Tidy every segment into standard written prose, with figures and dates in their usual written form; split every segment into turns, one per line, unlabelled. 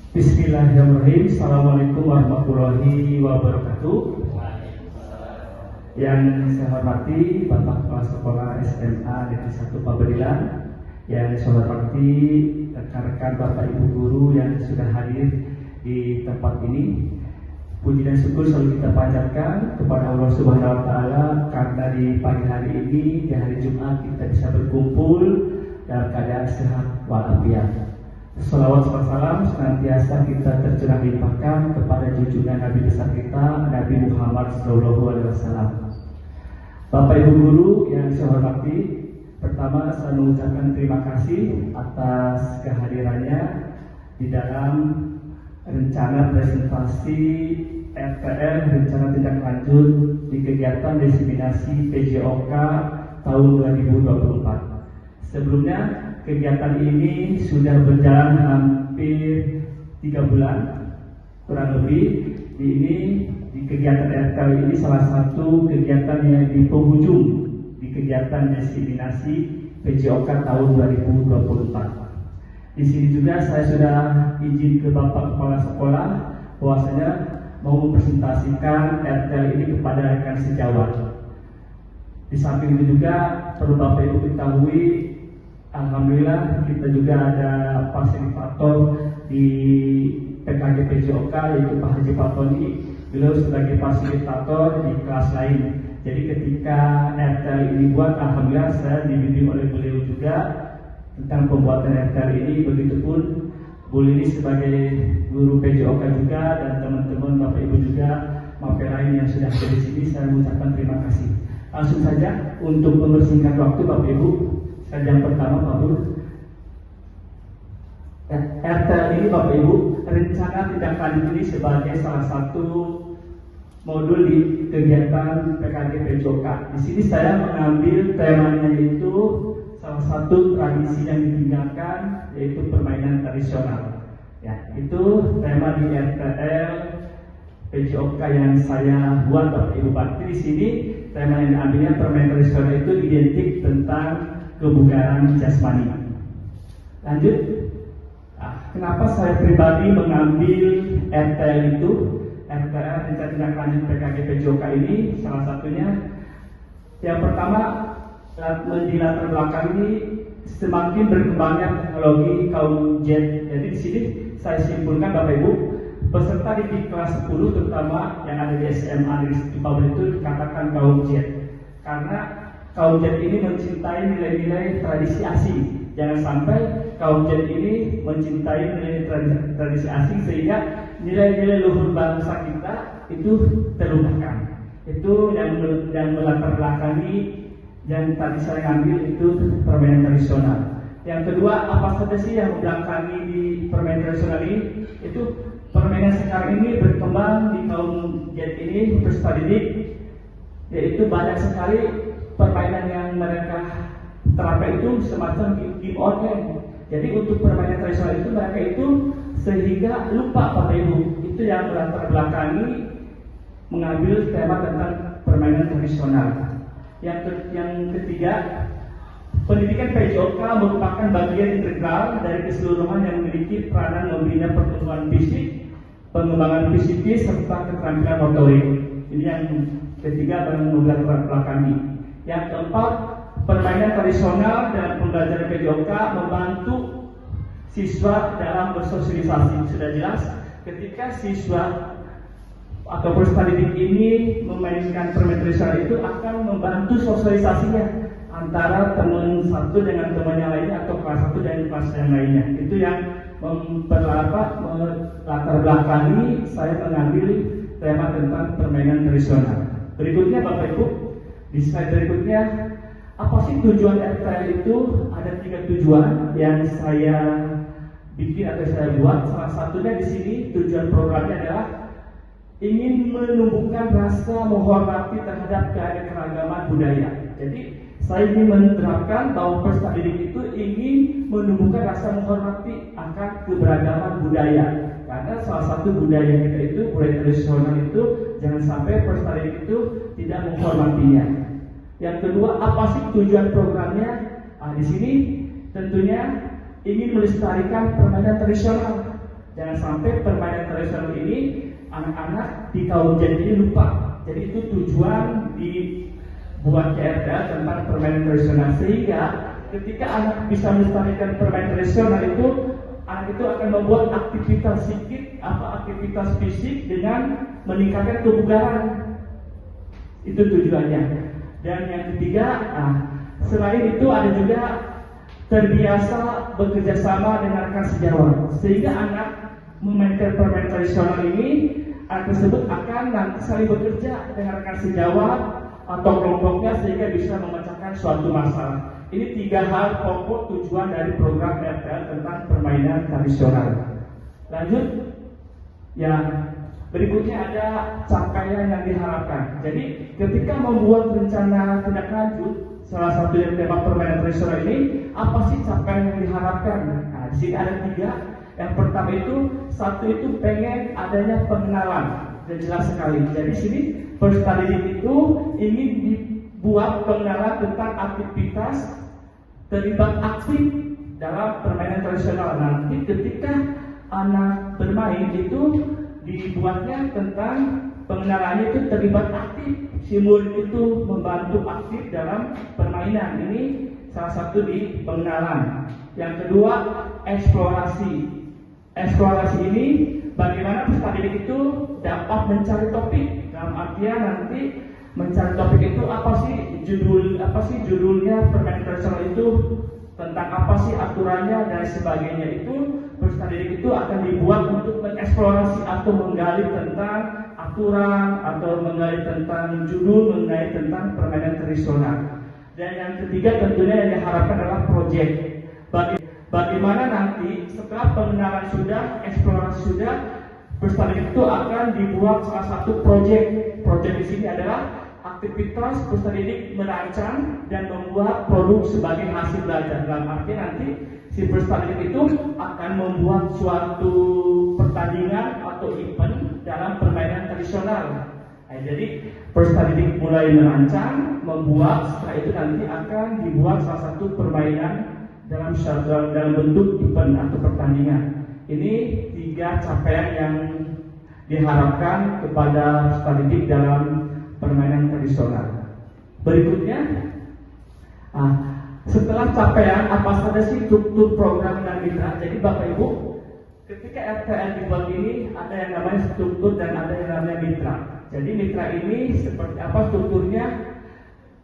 Bismillahirrahmanirrahim. Assalamualaikum warahmatullahi wabarakatuh. Yang saya hormati Bapak Kepala Sekolah SMA Negeri 1 Pabedilan, yang saya hormati rekan-rekan Bapak Ibu guru yang sudah hadir di tempat ini. Puji dan syukur selalu kita panjatkan kepada Allah Subhanahu wa Ta'ala karena di pagi hari ini, di hari Jumat, kita bisa berkumpul dalam keadaan sehat walafiat. Salawat dan salam senantiasa kita tercurah limpahkan kepada junjungan Nabi besar kita, Nabi Muhammad SAW. Bapak Ibu guru yang saya hormati, pertama saya mengucapkan terima kasih atas kehadirannya di dalam rencana presentasi RTL, rencana tindak lanjut di kegiatan diseminasi PJOK tahun 2024. Sebelumnya kegiatan ini sudah berjalan hampir 3 bulan kurang lebih. Di kegiatan RTL ini salah satu kegiatan yang di penghujung di kegiatan diseminasi PJOK tahun 2024. Di sini juga saya sudah izin ke Bapak Kepala Sekolah bahwasanya mau mempresentasikan RTL ini kepada rekan sejawat. Di samping itu juga perlu Bapak Ibu ketahui, alhamdulillah kita juga ada fasilitator di PKG PJOK, yaitu Pak Haji Fatoni. Beliau sebagai fasilitator di kelas lain. Jadi ketika RTL ini buat, alhamdulillah saya dibimbing oleh beliau juga tentang pembuatan RTL ini. Begitupun Bu Lili sebagai guru PJOK juga, dan teman-teman Bapak Ibu juga maupun lain yang sudah ada di sini, saya mengucapkan terima kasih. Langsung saja untuk mempersingkat waktu Bapak Ibu. Yang pertama Pak Guru, RTL ini Bapak Ibu, rencana tindak lanjut ini sebagai salah satu modul di kegiatan PKG PJOK. Di sini saya mengambil temanya itu salah satu tradisi yang ditinggalkan, yaitu permainan tradisional. Ya, itu tema di RTL PJOK yang saya buat Bapak Ibu. Berarti di sini tema yang diambilnya permainan tradisional itu identik tentang kebugaran jasmani. Lanjut, kenapa saya pribadi mengambil RTL itu? RTL rencana tindak lanjut PKG PJOK ini salah satunya, yang pertama, di latar belakang ini semakin berkembangnya teknologi kaum Z. Jadi di sini saya simpulkan Bapak Ibu, peserta di kelas 10 terutama yang ada di SMA di Pabedilan itu dikatakan kaum Z, karena kaum Z ini mencintai nilai-nilai tradisi asing. Jangan sampai kaum Z ini mencintai nilai tradisi asing sehingga nilai-nilai luhur bangsa kita itu terlupakan. Itu yang melatar belakangi yang tadi saya ambil itu permainan tradisional. Yang kedua, apa saja sih yang membelakangi di permainan tradisional ini? Itu permainan sekarang ini berkembang di kaum Z ini peserta didik, yaitu banyak sekali permainan yang mereka terapkan itu semacam game online. Jadi untuk permainan tradisional itu mereka itu sehingga lupa Bapak Ibu. Itu yang melatar belakangi mengambil tema tentang permainan tradisional. Yang ketiga, pendidikan PJOK merupakan bagian integral dari keseluruhan yang memiliki peranan membina pertumbuhan fisik, pengembangan psikis serta keterampilan motorik. Ini yang ketiga yang melatar belakangi. Yang keempat, permainan tradisional dan pembelajaran PJOK membantu siswa dalam bersosialisasi. Sudah jelas, ketika siswa atau peserta didik ini memainkan permainan tradisional itu akan membantu sosialisasinya antara teman satu dengan temannya lainnya atau kelas satu dengan kelas yang lainnya. Itu yang melatar belakangi saya mengambil tema tentang permainan tradisional. Berikutnya Bapak Ibu, di slide berikutnya, apa sih tujuan RTL itu? Ada 3 tujuan yang saya bikin atau saya buat. Salah satunya di sini tujuan programnya adalah ingin menumbuhkan rasa menghormati terhadap keanekaragaman budaya. Jadi saya ingin menerapkan bahwa peserta didik itu ingin menumbuhkan rasa menghormati akan keberagaman budaya. Karena salah satu budaya kita itu, budaya tradisional itu, jangan sampai peserta didik itu tidak menghormatinya. Yang kedua, apa sih tujuan programnya? Di sini tentunya ingin melestarikan permainan tradisional. Jangan sampai permainan tradisional ini anak-anak di kaum Gen ini lupa. Jadi itu tujuan dibuat RTL tentang permainan tradisional, sehingga ketika anak bisa melestarikan permainan tradisional itu, anak itu akan membuat aktivitas psikik atau aktivitas fisik dengan meningkatkan kebugaran. Itu tujuannya. Dan yang ketiga, selain itu ada juga terbiasa bekerja sama dengan rekan sejawat, sehingga anak memainkan permainan tradisional ini, anak tersebut akan nanti saling bekerja dengan rekan sejawat atau kelompoknya sehingga bisa memecahkan suatu masalah. Ini 3 hal pokok tujuan dari program RTL tentang permainan tradisional. Lanjut, yang berikutnya ada capaian yang diharapkan. Jadi ketika membuat rencana tindak lanjut, salah satu yang tema permainan tradisional ini, apa sih capaian yang diharapkan? Nah, di sini ada 3. Yang pertama itu, satu itu pengen adanya pengenalan, dan jelas sekali. Jadi sini peserta didik itu ingin dibuat pengenalan tentang aktivitas terlibat aktif dalam permainan tradisional. Nanti ketika anak bermain itu dibuatnya tentang pengenalannya itu terlibat aktif. Si murid itu membantu aktif dalam permainan. Ini salah satu di pengenalan. Yang kedua, eksplorasi. Eksplorasi ini bagaimana peserta didik itu dapat mencari topik. Dalam artian nanti mencari topik itu apa sih judulnya permainan tradisional itu, tentang apa sih aturannya dan sebagainya. Itu peserta didik itu akan dibuat untuk mengeksplorasi atau menggali tentang aturan atau menggali tentang judul, menggali tentang permainan tradisional. Dan yang ketiga tentunya yang diharapkan adalah proyek. Bagaimana nanti setelah pengenalan sudah, eksplorasi sudah, peserta didik itu akan dibuat salah satu proyek. Proyek di sini adalah aktivitas peserta didik merancang dan membuat produk sebagai hasil belajar. Dalam arti nanti si peserta didik itu akan membuat suatu pertandingan atau event dalam permainan tradisional. Nah, jadi peserta didik mulai merancang, membuat, setelah itu nanti akan dibuat salah satu permainan dalam bentuk event atau pertandingan. Ini 3 capaian yang diharapkan kepada peserta didik dalam permainan tradisional. Berikutnya, setelah capaian apa saja sih struktur program dan mitra? Jadi Bapak Ibu, ketika RTL dibuat ini ada yang namanya struktur dan ada yang namanya mitra. Jadi mitra ini seperti apa strukturnya?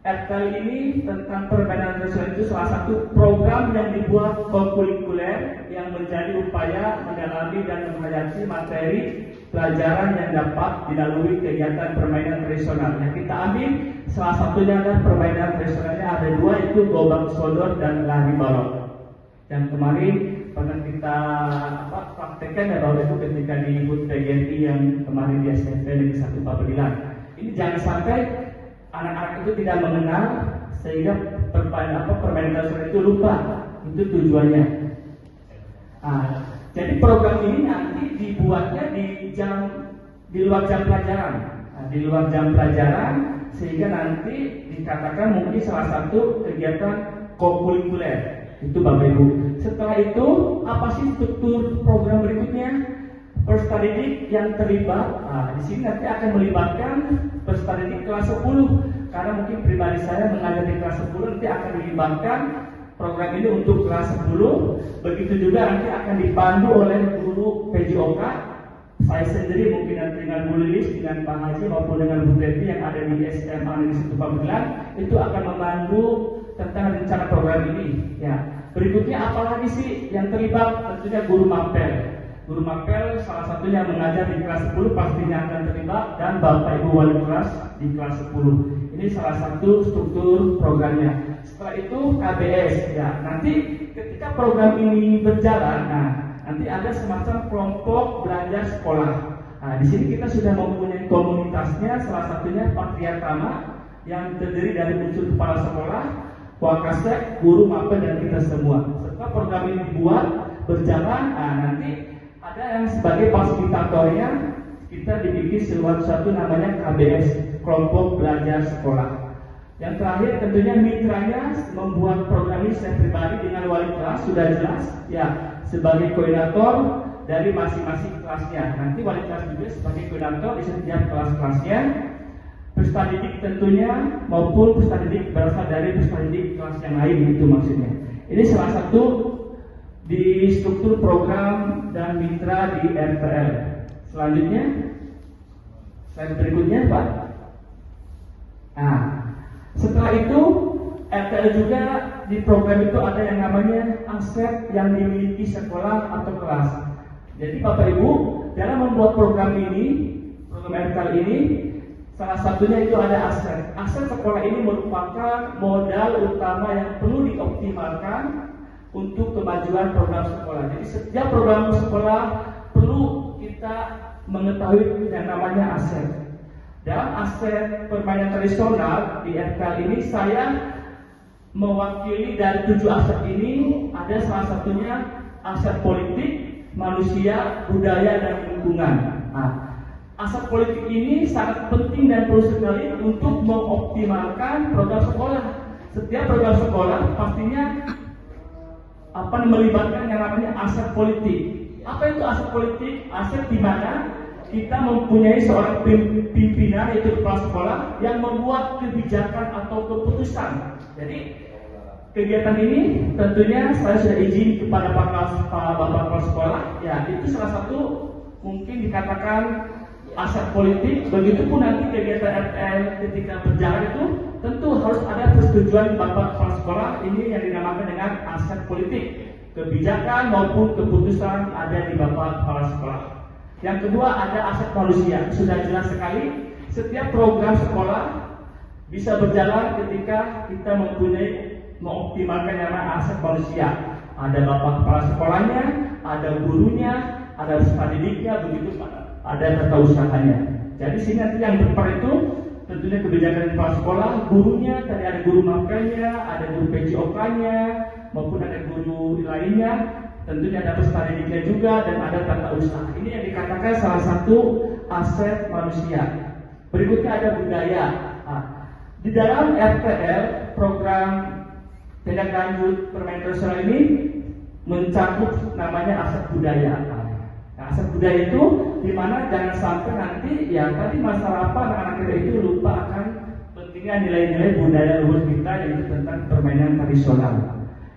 RTL ini tentang permainan tradisional itu salah satu program yang dibuat kurikuler yang menjadi upaya mendalami dan menghayati materi pelajaran yang dapat dilalui kegiatan permainan tradisional. Yang kita ambil salah satunya adalah permainan tradisionalnya ada 2, itu gobang sodor dan lari balok. Yang kemarin pernah kita praktekkan ya Bapak Ibu ketika di HUT PGRI yang kemarin di SMP Negeri 1 Papedilan. Ini jangan sampai anak-anak itu tidak mengenal sehingga permainan tradisional itu lupa. Itu tujuannya. Jadi program ini nanti dibuatnya di luar jam pelajaran. Di luar jam pelajaran sehingga nanti dikatakan mungkin salah satu kegiatan kokurikuler. Itu Bapak Ibu. Setelah itu apa sih struktur program berikutnya? Peserta didik yang terlibat, di sini nanti akan melibatkan peserta didik kelas 10. Karena mungkin pribadi saya mengajar di kelas 10, nanti akan dilibatkan program ini untuk kelas 10. Begitu juga nanti akan dipandu oleh guru PJOK. Saya sendiri mungkin nanti dengan Bu Lilis, dengan Pak Haji maupun dengan Bu Devi yang ada di SMA Negeri 1 Papedilan, itu akan membantu tentang rencana program ini. Ya. Berikutnya apalagi sih yang terlibat? Tentunya guru mapel. Guru mapel salah satunya mengajar di kelas 10 pastinya akan terlibat, dan Bapak Ibu wali kelas di kelas 10. Ini salah satu struktur programnya. Setelah itu KBS ya. Nanti ketika program ini berjalan, nanti ada semacam kelompok belajar sekolah. Di sini kita sudah mempunyai komunitasnya, salah satunya Patriarkama yang terdiri dari unsur kepala sekolah, Wakasek, guru mapel dan kita semua. Setelah program ini dibuat berjalan, nanti ada yang sebagai fasilitatornya, kita dibikin suatu namanya KBS, kelompok belajar sekolah. Yang terakhir tentunya mitranya membuat program ini saya pribadi dengan wali kelas sudah jelas ya, sebagai koordinator dari masing-masing kelasnya. Nanti wali kelas juga sebagai koordinator di setiap kelas-kelasnya. Peserta didik tentunya maupun peserta didik berasal dari peserta didik kelas yang lain, itu maksudnya. Ini salah satu di struktur program dan mitra di RTL. Selanjutnya, slide berikutnya Pak. Nah, setelah itu RTL juga di program itu ada yang namanya aset yang dimiliki sekolah atau kelas. Jadi Bapak Ibu, dalam membuat program ini, program RTL ini, salah satunya itu ada aset. Aset sekolah ini merupakan modal utama yang perlu dioptimalkan untuk kemajuan program sekolah. Jadi setiap program sekolah perlu kita mengetahui yang namanya aset. Dalam aset permainan tradisional di RTL ini, saya mewakili dari 7 aset ini. Ada salah satunya aset politik, manusia, budaya, dan lingkungan. Nah, aset politik ini sangat penting dan perlu sekali untuk mengoptimalkan program sekolah. Setiap program sekolah pastinya melibatkan yang namanya aset politik. Apa itu aset politik? Aset di mana kita mempunyai seorang pimpinan, yaitu kepala sekolah, yang membuat kebijakan atau keputusan. Jadi kegiatan ini tentunya saya sudah izin kepada Bapak Kepala Sekolah. Ya, itu salah satu mungkin dikatakan aset politik. Begitupun nanti kegiatan RTL ketika berjalan itu tentu harus ada persetujuan Bapak Kepala Sekolah. Ini yang dinamakan dengan aset politik. Kebijakan maupun keputusan ada di Bapak Kepala Sekolah. Yang kedua ada aset manusia. Sudah jelas sekali, setiap program sekolah bisa berjalan ketika kita mempunyai mengoptimalkan yang namanya aset manusia. Ada Bapak Kepala Sekolahnya, ada gurunya, ada peserta didiknya, begitu ada tata usahanya. Jadi sini nanti yang berperan itu tentunya kebijakan kepala sekolah, gurunya, tadi ada guru mapelnya, ada guru PJOK-nya, maupun ada guru lainnya, tentunya ada peserta didiknya juga, dan ada tata usaha. Ini yang dikatakan salah satu aset manusia. Berikutnya ada budaya. Nah, di dalam RTL program tindak lanjut permainan tradisional ini mencakup namanya aset budaya. Nah, aset budaya itu dimana jangan sampai nanti ya tadi masalah apa anak-anak kita itu lupa akan pentingnya nilai-nilai budaya luhur kita, yaitu tentang permainan tradisional.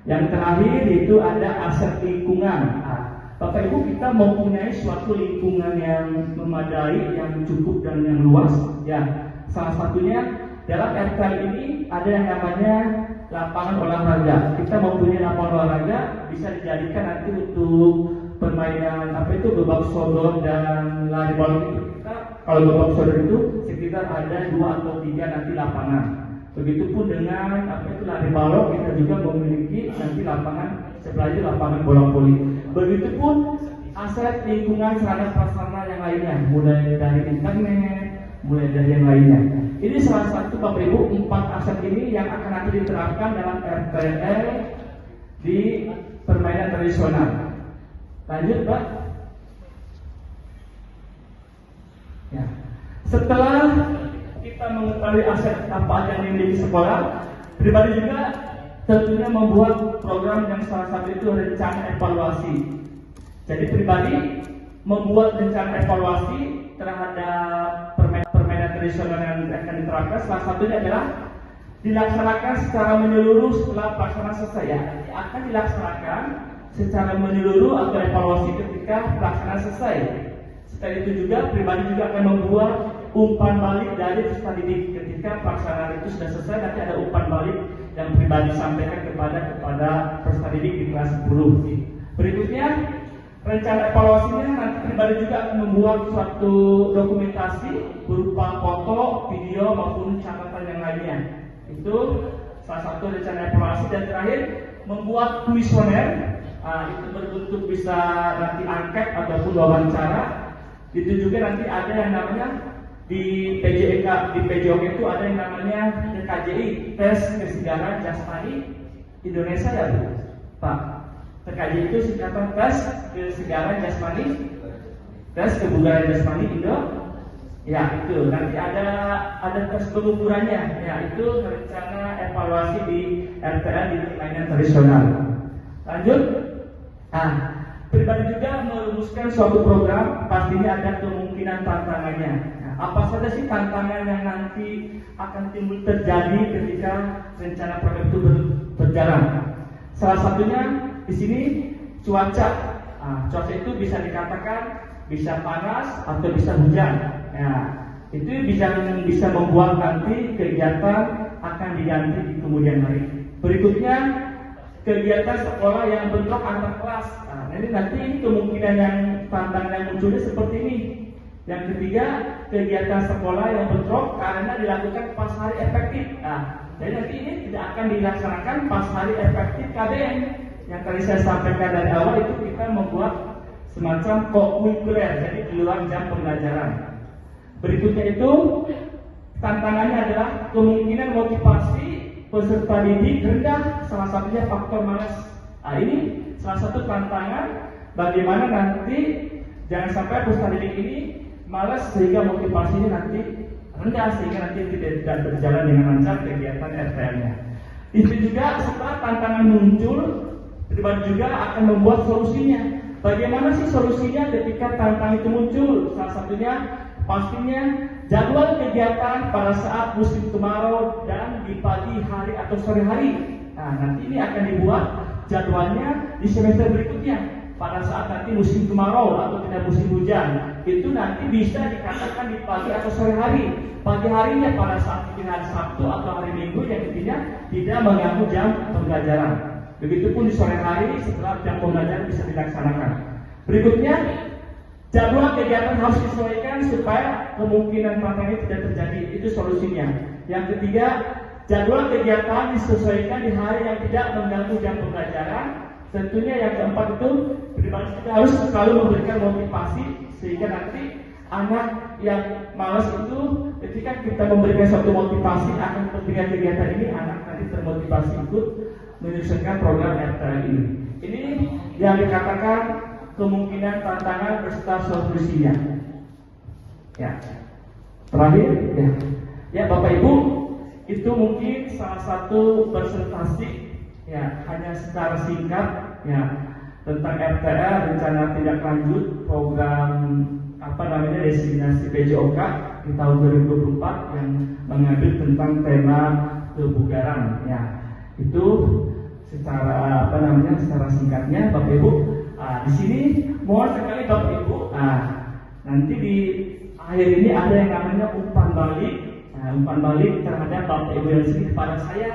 Yang terakhir itu ada aset lingkungan. Nah, Bapak Ibu, kita mempunyai suatu lingkungan yang memadai, yang cukup dan yang luas. Ya, salah satunya dalam RTL ini ada yang namanya lapangan olahraga. Kita mempunyai lapangan olahraga bisa dijadikan nanti untuk permainan babak sodor dan lari balok itu. Kita kalau babak sodor itu sekitar ada 2 atau 3 nanti lapangan. Begitupun dengan lari balok, kita juga memiliki nanti lapangan sebelah itu lapangan bola voli. Begitupun aset lingkungan sarana prasarana yang lainnya, mulai dari internet, mulai dari yang lainnya. Ini salah satu Bapak Ibu 4 aset ini yang akan nanti diterapkan dalam RTL di permainan tradisional. Lanjut Pak. Ya. Setelah kita mengetahui aset apa aja yang dimiliki sekolah, pribadi juga tentunya membuat program yang salah satu itu rencana evaluasi. Jadi pribadi membuat rencana evaluasi terhadap permainan tradisional yang akan diterapkan. Salah satunya adalah dilaksanakan secara menyeluruh setelah pelaksanaan selesai. Ya, akan dilaksanakan secara menyeluruh atau evaluasi ketika pelaksanaan selesai. Setelah itu juga pribadi juga akan membuat umpan balik dari peserta didik ketika pelaksanaan itu sudah selesai. Nanti ada umpan balik yang pribadi sampaikan kepada peserta didik di kelas 10. Berikutnya rencana evaluasinya nanti pribadi juga akan membuat suatu dokumentasi berupa foto, video maupun catatan yang lainnya. Itu salah satu rencana evaluasi. Dan terakhir membuat kuesioner. Itu berbentuk bisa nanti angket ataupun wawancara. Itu juga nanti ada yang namanya di PJOK itu ada yang namanya TKJI, tes kesegaran jasmani Indonesia ya Bu? Pak, TKJI itu singkatan tes kesegaran jasmani, tes kebugaran jasmani Indo. Ya itu nanti ada tes pengukurannya. Ya itu rencana evaluasi di RTL di permainan tradisional. Lanjut. Pribadi juga merumuskan suatu program, pastinya ada kemungkinan tantangannya. Nah, apa saja sih tantangan yang nanti akan timbul terjadi ketika rencana program itu berjalan? Salah satunya di sini cuaca. Cuaca itu bisa dikatakan bisa panas atau bisa hujan. Nah, itu bisa membuat nanti kegiatan akan diganti di kemudian hari. Berikutnya kegiatan sekolah yang bentrok antar kelas. Nah, ini nanti kemungkinan yang tantangan yang munculnya seperti ini. Yang ketiga, kegiatan sekolah yang bentrok karena dilakukan pas hari efektif. Nah, jadi nanti ini tidak akan dilaksanakan pas hari efektif KBM. Yang tadi saya sampaikan dari awal itu kita membuat semacam co-curricular, jadi di luar jam pembelajaran. Berikutnya itu tantangannya adalah kemungkinan motivasi peserta didik rendah, salah satunya faktor malas. Nah, ini salah satu tantangan bagaimana nanti jangan sampai peserta didik ini malas sehingga motivasinya nanti rendah sehingga nanti tidak berjalan dengan lancar kegiatan RTL-nya. Itu juga setelah tantangan muncul, pribadi juga akan membuat solusinya. Bagaimana sih solusinya ketika tantangan itu muncul? Salah satunya pastinya jadwal kegiatan pada saat musim kemarau dan di pagi hari atau sore hari. Nah, nanti ini akan dibuat jadwalnya di semester berikutnya. Pada saat nanti musim kemarau atau tidak musim hujan, itu nanti bisa dikatakan di pagi atau sore hari. Pagi harinya pada saat mungkin hari Sabtu atau hari Minggu yang intinya tidak mengganggu jam pembelajaran. Begitupun di sore hari setelah jam pembelajaran bisa dilaksanakan. Berikutnya, jadwal kegiatan harus disesuaikan supaya kemungkinan tantangan ini tidak terjadi. Itu solusinya. Yang ketiga, jadwal kegiatan disesuaikan di hari yang tidak mengganggu jam pembelajaran. Tentunya yang keempat itu pribadi kita harus selalu memberikan motivasi sehingga nanti anak yang malas itu ketika kita memberikan suatu motivasi akan kegiatan ini anak nanti termotivasi ikut menyusunkan program RTL ini. Ini yang dikatakan kemungkinan tantangan beserta solusinya. Ya, terakhir ya Bapak Ibu, itu mungkin salah satu presentasi ya hanya secara singkat ya tentang RTL rencana tindak lanjut program designasi PJOK di tahun 2024 yang mengambil tentang tema kebugaran ya. Itu secara secara singkatnya Bapak Ibu. Di sini mohon sekali Bapak Ibu, nanti di akhir ini ada yang namanya umpan balik. Umpan balik terhadap Bapak Ibu yang di sini kepada saya.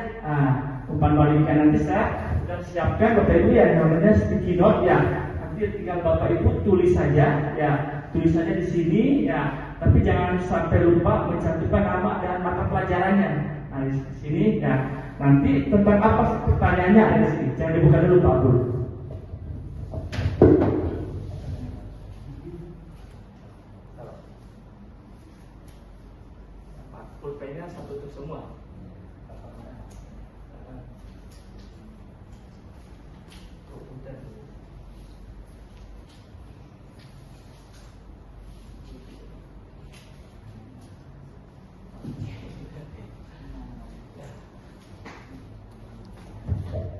Umpan baliknya nanti saya sudah siapkan Bapak Ibu yang namanya sticky note ya. Nanti tinggal Bapak Ibu tulis saja ya, tulis saja di sini ya. Tapi jangan sampai lupa mencantumkan nama dan mata pelajarannya. Nah di sini ya. Nanti tentang apa pertanyaannya ada di sini. Jangan dibuka dulu Pak Abdul. Pulpennya satu untuk semua.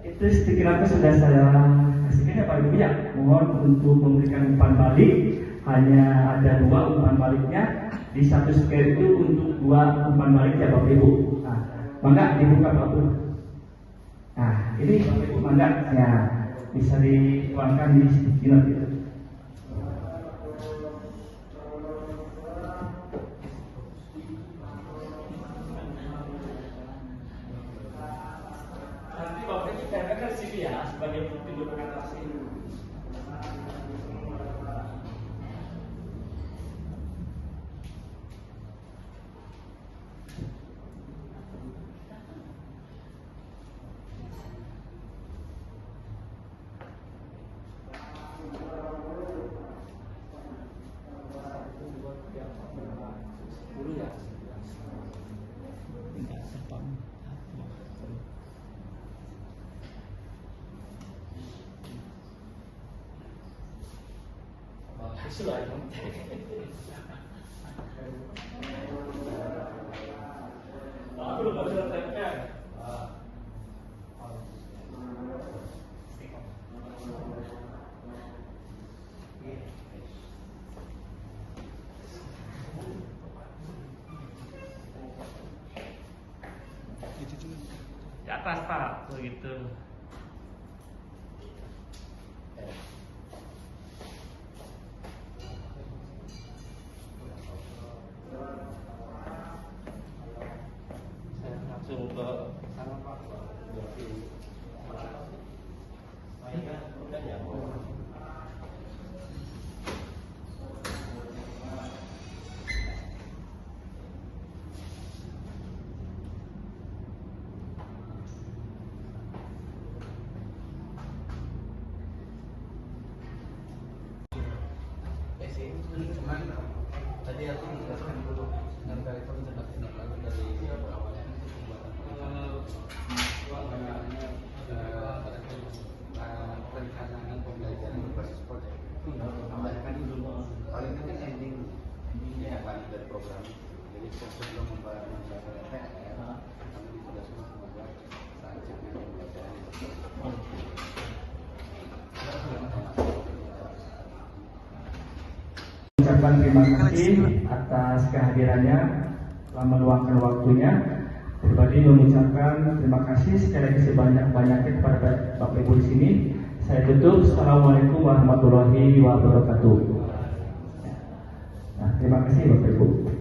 Itu sekiranya sudah saya kasihkan ya Pak Ibu ya. Mohon untuk memberikan umpan balik, hanya ada 2 umpan baliknya. Di satu scale itu untuk 2 umpan balik ya Bapak Ibu. Mangga dibuka Pak Ibu. Nah ini Bapak Ibu mangga ya bisa dituangkan di sticky note itu. Sebagai bukti dokumentasi. Sudah. Belum ada tempel. atas Pak, begitu. Saya langsung ke sana Pak.
Cuman tadi aku menjelaskan dulu dengan telepon tidak tindak lanjut dari awalnya perencanaan pembelajaran berbasis proyek. Tambahkan dulu paling kan endingnya yang lanjut dari program. Jadi sebelum membangun PR, kami ditugaskan untuk membuat rancangan pembelajaran.
Ucapkan terima kasih atas kehadirannya, telah meluangkan waktunya. Pribadi mengucapkan terima kasih sekali lagi sebanyak-banyaknya kepada Bapak Ibu di sini. Saya tutup. Assalamualaikum warahmatullahi wabarakatuh. Nah, terima kasih Bapak Ibu.